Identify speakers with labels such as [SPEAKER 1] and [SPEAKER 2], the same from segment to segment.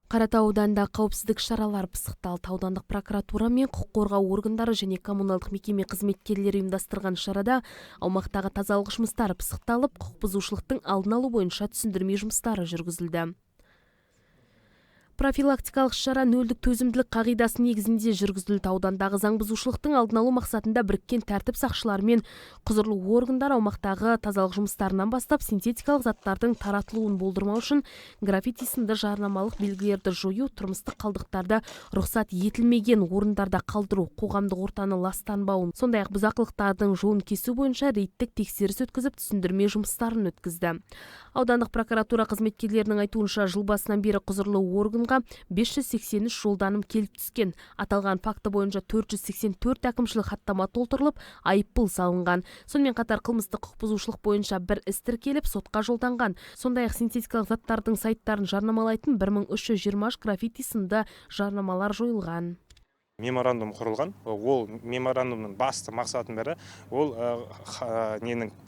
[SPEAKER 1] Қаратау ауданында қауіпсіздік шаралар пысықталды. Аудандық прокуратура мен құқық қорғау органдары және коммуналдық мекеме қызметкерлері ұйымдастырған шарада аумақтағы тазалық жұмыстары пысықталып, құқық бұзушылықтың алдын алу бойынша түсіндірме жұмыстары жүргізілді. Профилактикалық шара нөлдік төзімділік қағидасы негізінде жүргізілді. Аудандағы заң бұзушылықтың алдын алу мақсатында біріккен тәртіп сақшылары мен құзырлы органдар аумақтағы тазалық жұмыстарынан бастап синтетикалық заттардың таратылуын болдырмау үшін граффити сынды жарнамалық белгілерді жою, тұрмыстық қалдықтарды рұқсат етілмеген орындарда қалдыру, қоғамдық ортаны ластанбауын, сондай-ақ бұзақылықтардың жолын кесу бойынша рейдтік тексеріс өткізіп, түсіндірме жұмыстарын өткізді. Аудандық прокуратура қызметкерлерінің айтуынша, жыл басынан бері құзырлы органға 583 жолданым келіп түскен. Аталған факті бойынша 484 әкімшілік хаттама толтырылып, айыппұл салынған. Сонымен қатар қылмыстық құқық бұзушылық бойынша бір іс тіркеліп, сотқа жолданған. Сондай-ақ синтетикалық заттардың сайттарын жарнамалайтын 1320 граффити сынды жарнамалар жойылған.
[SPEAKER 2] Меморандум құрылған. Ол меморандумның басты мақсатының бірі ол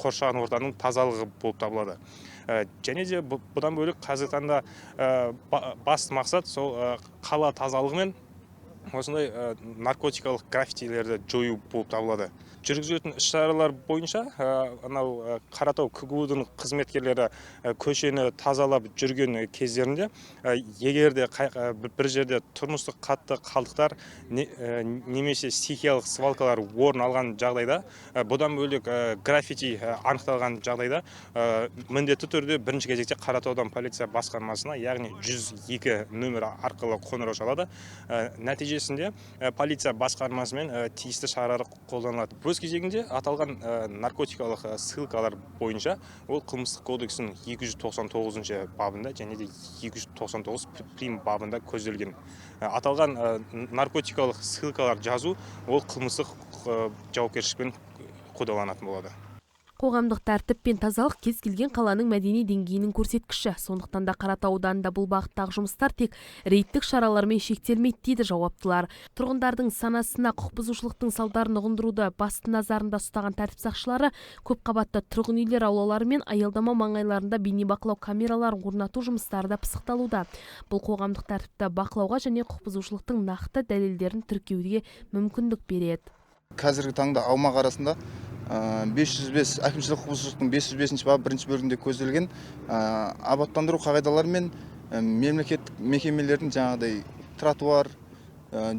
[SPEAKER 2] қоршаған ортаның тазалығы болып табылады. Және де бұдан бөлек қазіргі таңда басты мақсат сол қала тазалығы мен осындай наркотикалық граффитилерді жою болып табылады. Жүргізілетін іс-шаралар бойынша анау Қаратау КГУ-дың қызметкерлері көшені тазалап жүрген кездерінде егер де бір жерде тұрмыстық қатты қалдықтар немесе стихиялық свалкалар орын алған жағдайда, бұдан бөлек граффити анықталған жағдайда міндетті түрде бірінші кезекте Қаратаудан полиция басқармасына, яғни 102 нөмірі арқылы қоңырау шалады. Нәтижесінде полиция басқармасымен тиісті шаралар қолданылады. Өз кезегінде аталған наркотикалық ссылкалар бойынша ол қылмыстық кодексінің 299 бабында және де 299 прим бабында көзделген. Аталған наркотикалық ссылкалар жазу ол қылмыстық жауапкершілікпен қудаланатын болады.
[SPEAKER 1] Қоғамдық тәртіп пен тазалық кез келген қаланың мәдени деңгейінің көрсеткіші. Сондықтан да Қаратау ауданында бұл бағыттағы жұмыстар тек рейдтік шаралармен шектелмейді дейді жауаптылар. Тұрғындардың санасына құқық бұзушылықтың салдарын ұғындыруды басты назарында ұстаған тәртіп сақшылары көп қабатты тұрғын үйлер аулалары мен аялдама маңайларында бейнебақылау камераларын орнату жұмыстары да пысықталуда. Бұл қоғамдық тәртіпті бақылауға және құқық бұзушылықтың нақты дәлелдерін тіркеуге мүмкіндік береді.
[SPEAKER 3] Қазіргі таңда аумақ арасында 505 әкімшілік құқық бұзушылықтың 505 бабы 1 бөлігінде көзделген абаттандыру қағидалары мен мемлекеттік мекемелердің жаңағыдай тротуар,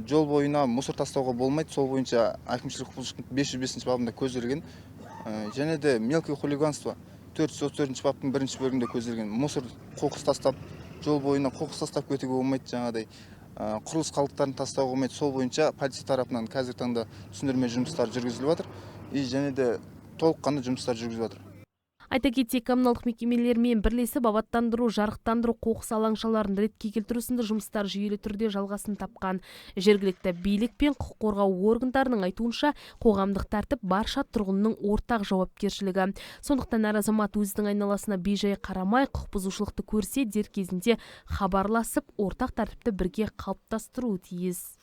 [SPEAKER 3] жол бойына мусор тастауға болмайды. Сол бойынша әкімшілік құқық бұзушылықтың 505 бабында көзделген. Және де мелкое хулиганство 434 баптың 1 бөлігінде көзделген. Мусор қоқыс тастап, жол бойына қоқыс тастап кетуге болмайды, жаңағыдай құрылыс қалдықтарын тастауға болмайды. Сол бойынша полиция тарапынан қазіргі таңда түсіндірме жұмыстары жүргізіліп жатыр. Және де толыққанды жұмыстар жүргізіп жатыр.
[SPEAKER 1] Айта кетейік, коммуналдық мекемелермен бірлесіп абаттандыру, жарықтандыру, қоқыс алаңшаларын ретке келтіру сынды жұмыстар жүйелі түрде жалғасын тапқан. Жергілікті билік пен құқық қорғау органдарының айтуынша, қоғамдық тәртіп барша тұрғынның ортақ жауапкершілігі. Сондықтан әр азамат өзінің айналасына бейжай қарамай, құқық бұзушылықты көрсе дер кезінде хабарласып, ортақ тәртіпті бірге қалыптастыруы тиіс.